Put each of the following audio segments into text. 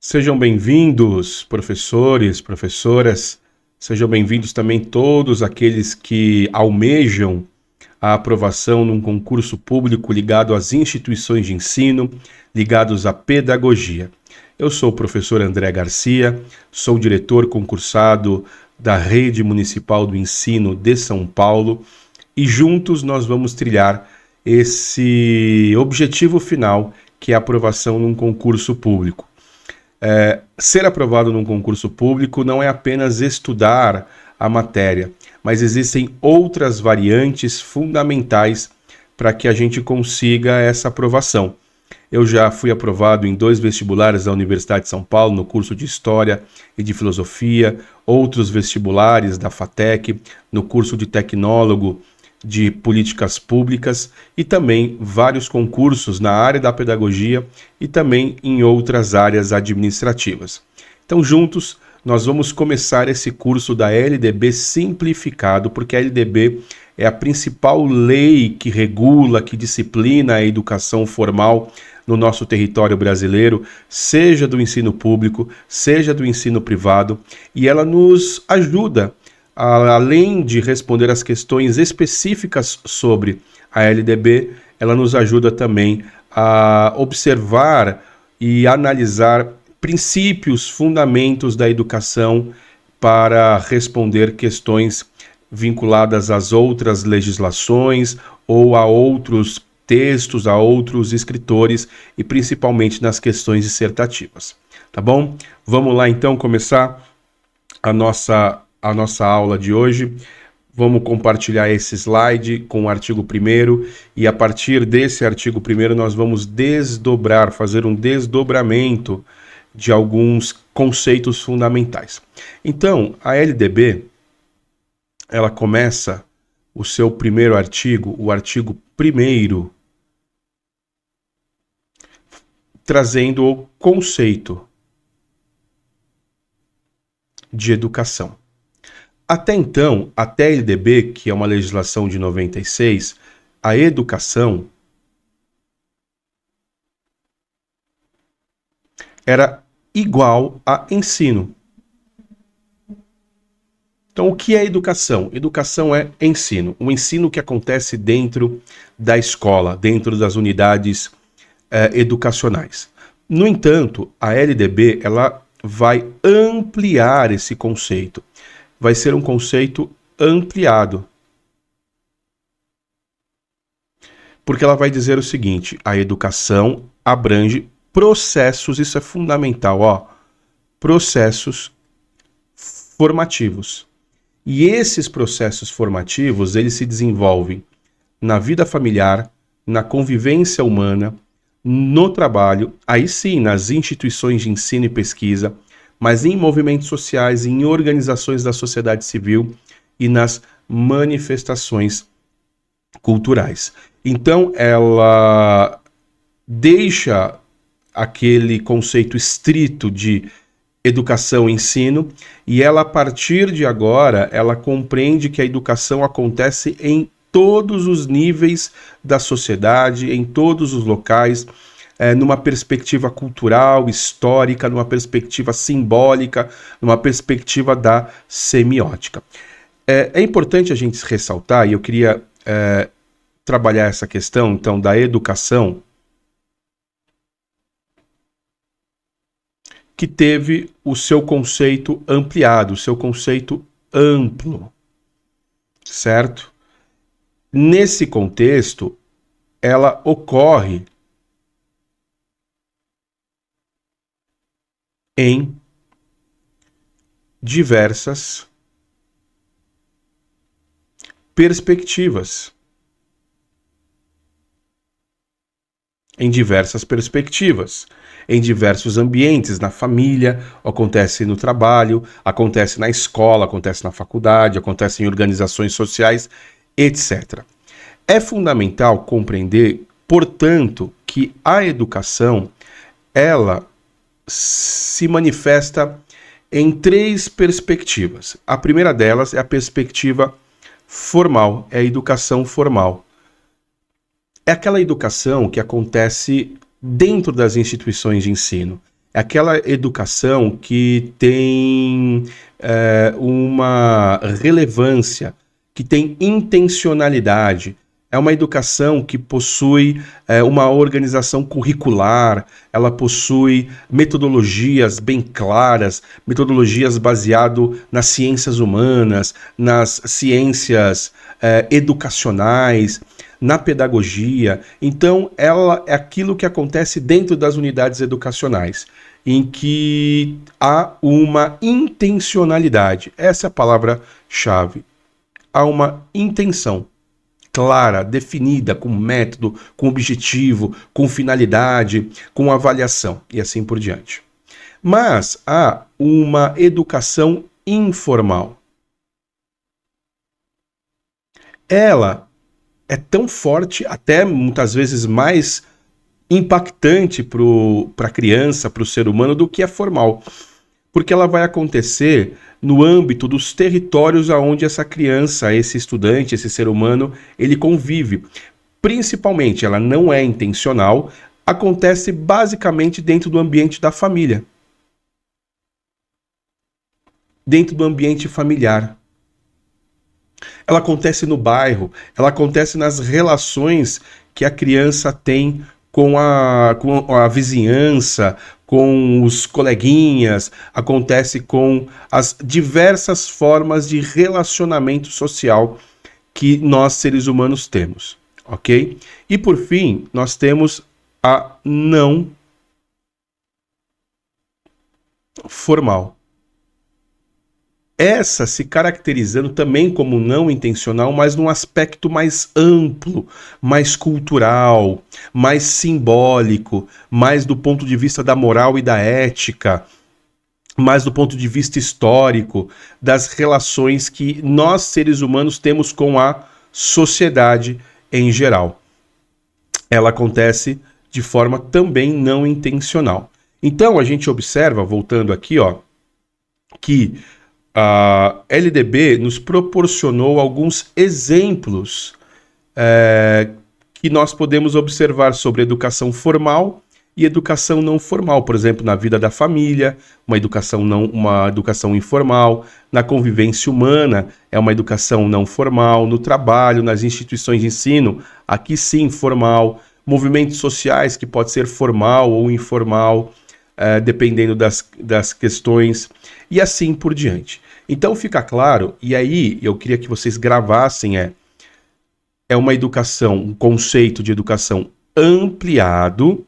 Sejam bem-vindos, professores, professoras, sejam bem-vindos também todos aqueles que almejam a aprovação num concurso público ligado às instituições de ensino, ligados à pedagogia. Eu sou o professor André Garcia, sou diretor concursado da Rede Municipal do Ensino de São Paulo e juntos nós vamos trilhar esse objetivo final, que é a aprovação num concurso público. Ser aprovado num concurso público não é apenas estudar a matéria, mas existem outras variantes fundamentais para que a gente consiga essa aprovação. Eu já fui aprovado em 2 vestibulares da Universidade de São Paulo, no curso de História e de Filosofia, outros vestibulares da FATEC, no curso de Tecnólogo de Políticas Públicas e também vários concursos na área da pedagogia e também em outras áreas administrativas. Então, juntos, nós vamos começar esse curso da LDB simplificado, porque a LDB é a principal lei que regula, que disciplina a educação formal no nosso território brasileiro, seja do ensino público, seja do ensino privado, e ela nos ajuda, além de responder às questões específicas sobre a LDB, ela nos ajuda também a observar e analisar princípios, fundamentos da educação para responder questões vinculadas às outras legislações ou a outros textos, a outros escritores e principalmente nas questões dissertativas. Tá bom? Vamos lá então começar a nossa aula de hoje. Vamos compartilhar esse slide com o artigo 1º e a partir desse artigo 1º nós vamos fazer um desdobramento de alguns conceitos fundamentais. Então, a LDB, ela começa o seu primeiro artigo, o artigo 1º, trazendo o conceito de educação. Até então, até a LDB, que é uma legislação de 96, a educação era igual a ensino. Então, o que é educação? Educação é ensino. O ensino que acontece dentro da escola, dentro das unidades educacionais. No entanto, a LDB ela vai ampliar esse conceito. Vai ser um conceito ampliado. Porque ela vai dizer o seguinte: a educação abrange processos, isso é fundamental, processos formativos. E esses processos formativos, eles se desenvolvem na vida familiar, na convivência humana, no trabalho, aí sim, nas instituições de ensino e pesquisa, mas em movimentos sociais, em organizações da sociedade civil e nas manifestações culturais. Então, ela deixa aquele conceito estrito de educação e ensino, e ela, a partir de agora, ela compreende que a educação acontece em todos os níveis da sociedade, em todos os locais, numa perspectiva cultural, histórica, numa perspectiva simbólica, numa perspectiva da semiótica. É importante a gente ressaltar, e eu queria trabalhar essa questão, então, da educação, que teve o seu conceito ampliado, o seu conceito amplo, certo? Nesse contexto, ela ocorre em diversas perspectivas. Em diversos ambientes, na família, acontece no trabalho, acontece na escola, acontece na faculdade, acontece em organizações sociais, etc. É fundamental compreender, portanto, que a educação, ela se manifesta em 3 perspectivas. A primeira delas é a perspectiva formal, é a educação formal. É aquela educação que acontece dentro das instituições de ensino. É aquela educação que tem uma relevância, que tem intencionalidade. É uma educação que possui uma organização curricular, ela possui metodologias bem claras, metodologias baseadas nas ciências humanas, nas ciências educacionais, na pedagogia. Então, ela é aquilo que acontece dentro das unidades educacionais, em que há uma intencionalidade. Essa é a palavra-chave. Há uma intenção clara, definida, com método, com objetivo, com finalidade, com avaliação e assim por diante. Mas há uma educação informal. Ela é tão forte, até muitas vezes mais impactante para a criança, para o ser humano, do que a formal. Porque ela vai acontecer no âmbito dos territórios aonde essa criança, esse estudante, esse ser humano, ele convive. Principalmente, ela não é intencional, acontece basicamente dentro do ambiente da família. Dentro do ambiente familiar. Ela acontece no bairro, ela acontece nas relações que a criança tem com a vizinhança, com os coleguinhas, acontece com as diversas formas de relacionamento social que nós, seres humanos, temos, ok? E, por fim, nós temos a não formal. Essa se caracterizando também como não intencional, mas num aspecto mais amplo, mais cultural, mais simbólico, mais do ponto de vista da moral e da ética, mais do ponto de vista histórico, das relações que nós, seres humanos, temos com a sociedade em geral. Ela acontece de forma também não intencional. Então, a gente observa, voltando aqui, ó, que a LDB nos proporcionou alguns exemplos que nós podemos observar sobre educação formal e educação não formal, por exemplo, na vida da família, uma educação informal, na convivência humana, é uma educação não formal, no trabalho, nas instituições de ensino, aqui sim formal, movimentos sociais que pode ser formal ou informal, dependendo das questões, e assim por diante. Então fica claro, e aí eu queria que vocês gravassem, é uma educação, um conceito de educação ampliado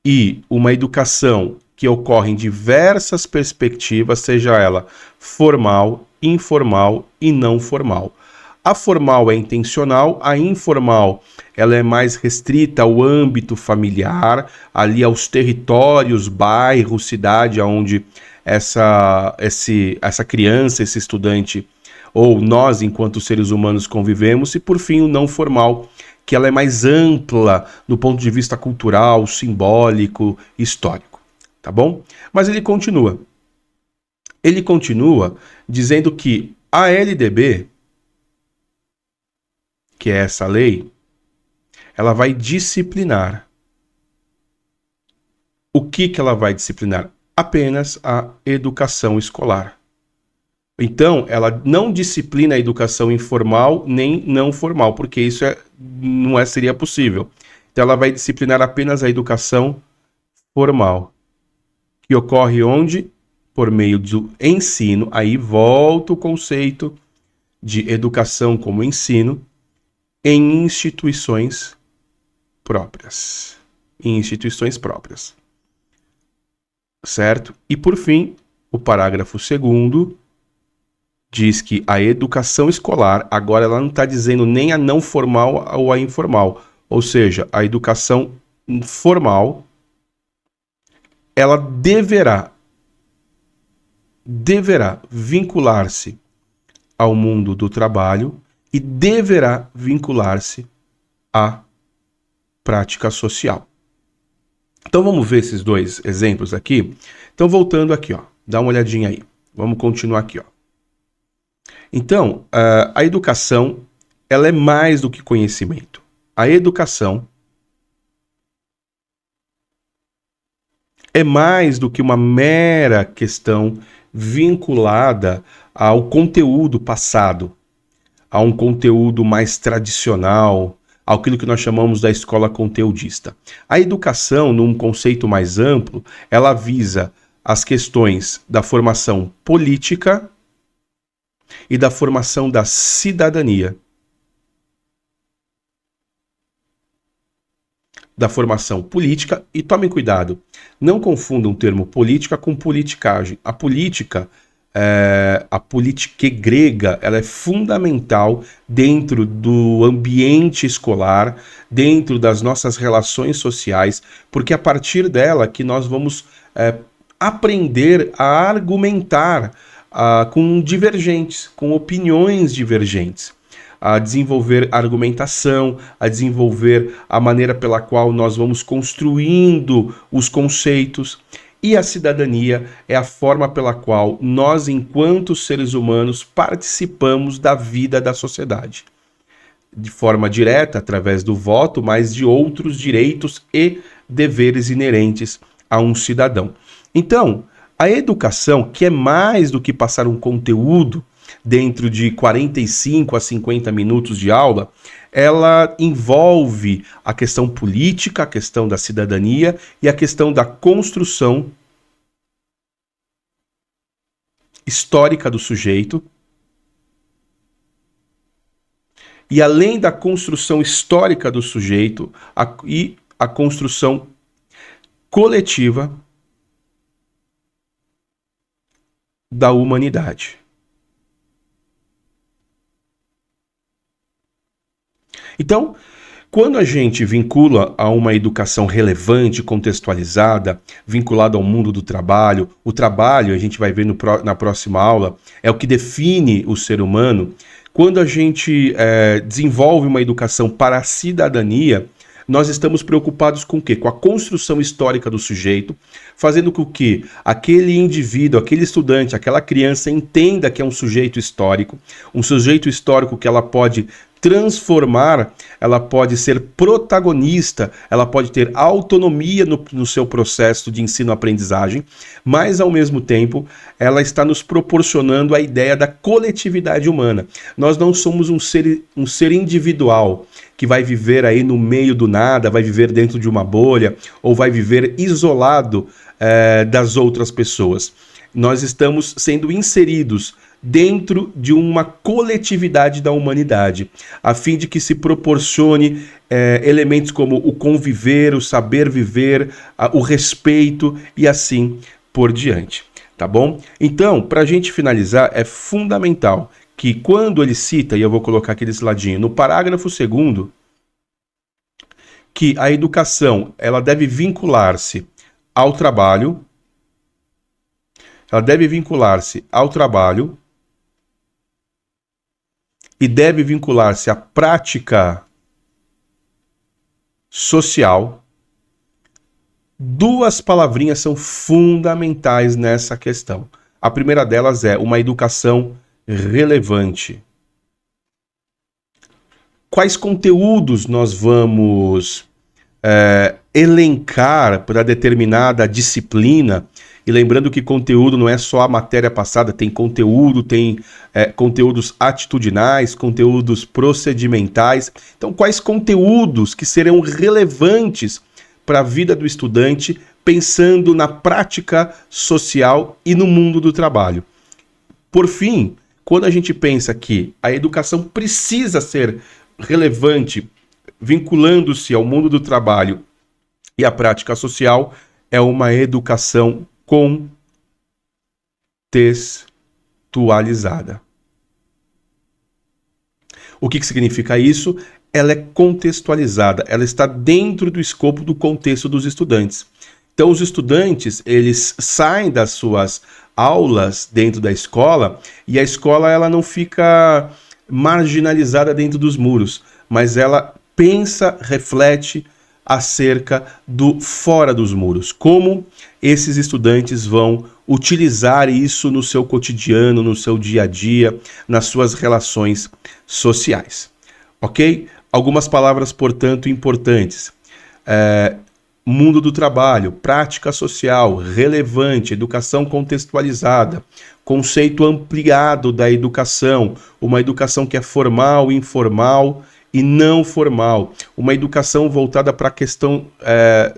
e uma educação que ocorre em diversas perspectivas, seja ela formal, informal e não formal. A formal é intencional, a informal ela é mais restrita ao âmbito familiar, ali aos territórios, bairro, cidade, onde essa criança, esse estudante, ou nós, enquanto seres humanos, convivemos, e por fim o não formal, que ela é mais ampla do ponto de vista cultural, simbólico, histórico, tá bom? Mas ele continua dizendo que a LDB, que é essa lei, ela vai disciplinar. O que ela vai disciplinar? Apenas a educação escolar. Então, ela não disciplina a educação informal nem não formal, porque isso não seria possível. Então, ela vai disciplinar apenas a educação formal, que ocorre onde? Por meio do ensino. Aí volta o conceito de educação como ensino em instituições próprias. Em instituições próprias. Certo? E, por fim, o parágrafo 2º diz que a educação escolar, agora ela não está dizendo nem a não formal ou a informal, ou seja, a educação formal, ela deverá vincular-se ao mundo do trabalho e deverá vincular-se à prática social. Então vamos ver esses dois exemplos aqui. Então voltando aqui, ó, dá uma olhadinha aí. Vamos continuar aqui, ó. Então, a educação, ela é mais do que conhecimento. A educação, é mais do que uma mera questão vinculada ao conteúdo passado, a um conteúdo mais tradicional, aquilo que nós chamamos da escola conteudista. A educação, num conceito mais amplo, ela visa as questões da formação política e da formação da cidadania. Da formação política, e tomem cuidado, não confundam o termo política com politicagem. A política grega, ela é fundamental dentro do ambiente escolar, dentro das nossas relações sociais, porque é a partir dela que nós vamos aprender a argumentar com divergentes, com opiniões divergentes, a desenvolver argumentação, a desenvolver a maneira pela qual nós vamos construindo os conceitos. E a cidadania é a forma pela qual nós, enquanto seres humanos, participamos da vida da sociedade. De forma direta, através do voto, mas de outros direitos e deveres inerentes a um cidadão. Então, a educação, que é mais do que passar um conteúdo dentro de 45 a 50 minutos de aula, ela envolve a questão política, a questão da cidadania e a questão da construção histórica do sujeito. E além da construção histórica do sujeito, a construção coletiva da humanidade. Então, quando a gente vincula a uma educação relevante, contextualizada, vinculada ao mundo do trabalho, o trabalho, a gente vai ver na próxima aula, é o que define o ser humano. Quando a gente desenvolve uma educação para a cidadania, nós estamos preocupados com o quê? Com a construção histórica do sujeito, fazendo com que aquele indivíduo, aquele estudante, aquela criança entenda que é um sujeito histórico que ela pode transformar, ela pode ser protagonista, ela pode ter autonomia no seu processo de ensino-aprendizagem, mas ao mesmo tempo ela está nos proporcionando a ideia da coletividade humana. Nós não somos um ser individual que vai viver aí no meio do nada, vai viver dentro de uma bolha ou vai viver isolado das outras pessoas. Nós estamos sendo inseridos dentro de uma coletividade da humanidade, a fim de que se proporcione elementos como o conviver, o saber viver, o respeito e assim por diante, tá bom? Então, para a gente finalizar, é fundamental que quando ele cita, e eu vou colocar aqui desse ladinho, no parágrafo 2º, que a educação ela deve vincular-se ao trabalho, e deve vincular-se à prática social. Duas palavrinhas são fundamentais nessa questão. A primeira delas é uma educação relevante. Quais conteúdos nós vamos elencar para determinada disciplina? E lembrando que conteúdo não é só a matéria passada, tem conteúdo, tem conteúdos atitudinais, conteúdos procedimentais. Então, quais conteúdos que serão relevantes para a vida do estudante, pensando na prática social e no mundo do trabalho? Por fim, quando a gente pensa que a educação precisa ser relevante, vinculando-se ao mundo do trabalho e à prática social, é uma educação contextualizada. O que significa isso? Ela é contextualizada, ela está dentro do escopo do contexto dos estudantes. Então, os estudantes, eles saem das suas aulas dentro da escola e a escola ela não fica marginalizada dentro dos muros, mas ela pensa, reflete acerca do fora dos muros. Como esses estudantes vão utilizar isso no seu cotidiano, no seu dia a dia, nas suas relações sociais. Ok? Algumas palavras, portanto, importantes. mundo do trabalho, prática social, relevante, educação contextualizada, conceito ampliado da educação, uma educação que é formal, informal e não formal, uma educação voltada para a questão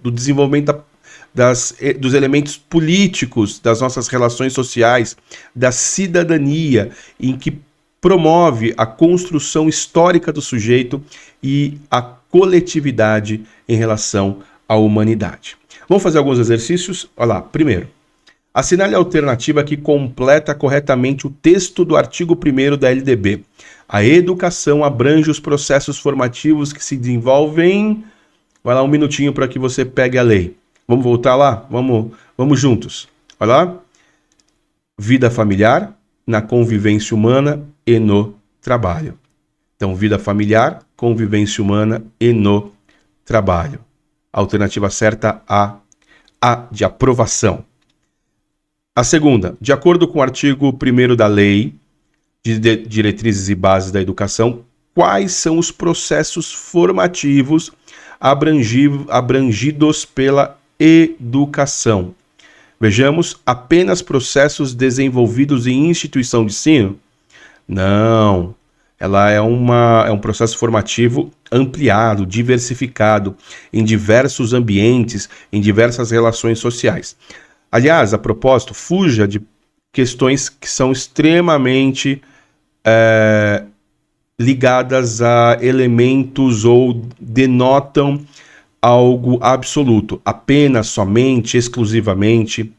do desenvolvimento dos elementos políticos das nossas relações sociais, da cidadania, em que promove a construção histórica do sujeito e a coletividade em relação à humanidade. Vamos fazer alguns exercícios? Olha lá, primeiro. Assinale a alternativa que completa corretamente o texto do artigo 1º da LDB. A educação abrange os processos formativos que se desenvolvem... Vai lá um minutinho para que você pegue a lei. Vamos voltar lá? Vamos juntos. Olha lá. Vida familiar, na convivência humana e no trabalho. Então, vida familiar, convivência humana e no trabalho. A alternativa certa, A de aprovação. A segunda, de acordo com o artigo 1º da Lei de Diretrizes e Bases da Educação, quais são os processos formativos abrangidos pela educação? Vejamos, apenas processos desenvolvidos em instituição de ensino? Não, ela é um processo formativo ampliado, diversificado, em diversos ambientes, em diversas relações sociais. Aliás, a propósito, fuja de questões que são extremamente ligadas a elementos ou denotam algo absoluto, apenas, somente, exclusivamente.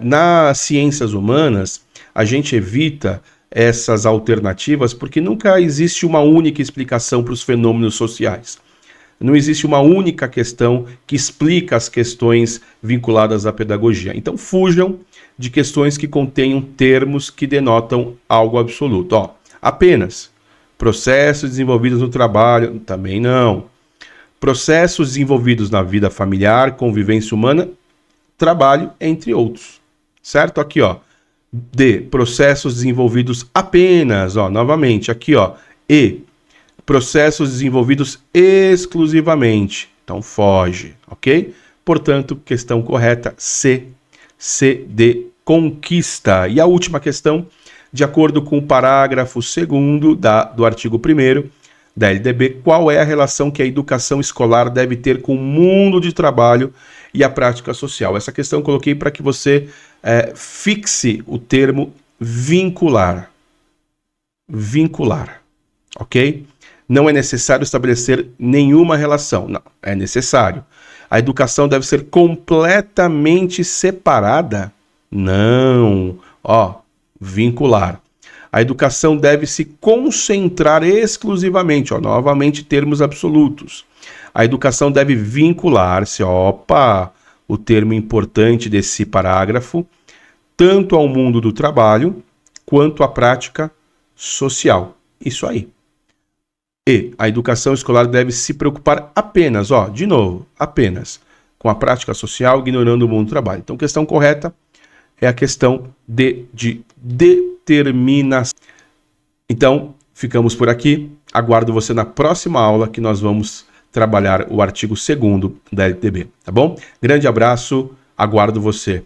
Nas ciências humanas, a gente evita essas alternativas porque nunca existe uma única explicação para os fenômenos sociais. Não existe uma única questão que explica as questões vinculadas à pedagogia. Então, fujam de questões que contenham termos que denotam algo absoluto. Ó, apenas processos desenvolvidos no trabalho, também não. Processos desenvolvidos na vida familiar, convivência humana, trabalho, entre outros. Certo? Aqui, ó. D, processos desenvolvidos apenas, ó, novamente, aqui, ó. E, processos desenvolvidos exclusivamente. Então, foge, ok? Portanto, questão correta, C de conquista. E a última questão, de acordo com o parágrafo 2º do artigo 1º da LDB, qual é a relação que a educação escolar deve ter com o mundo de trabalho e a prática social? Essa questão eu coloquei para que você fixe o termo vincular. Vincular, ok? Não é necessário estabelecer nenhuma relação. Não, é necessário. A educação deve ser completamente separada? Não. Ó, vincular. A educação deve se concentrar exclusivamente, ó, novamente termos absolutos. A educação deve vincular-se, opa, o termo importante desse parágrafo, tanto ao mundo do trabalho quanto à prática social. Isso aí. E a educação escolar deve se preocupar apenas, ó, de novo, apenas com a prática social, ignorando o mundo do trabalho. Então, questão correta é a questão de determinação. Então, ficamos por aqui. Aguardo você na próxima aula que nós vamos trabalhar o artigo 2º da LDB, tá bom? Grande abraço, aguardo você.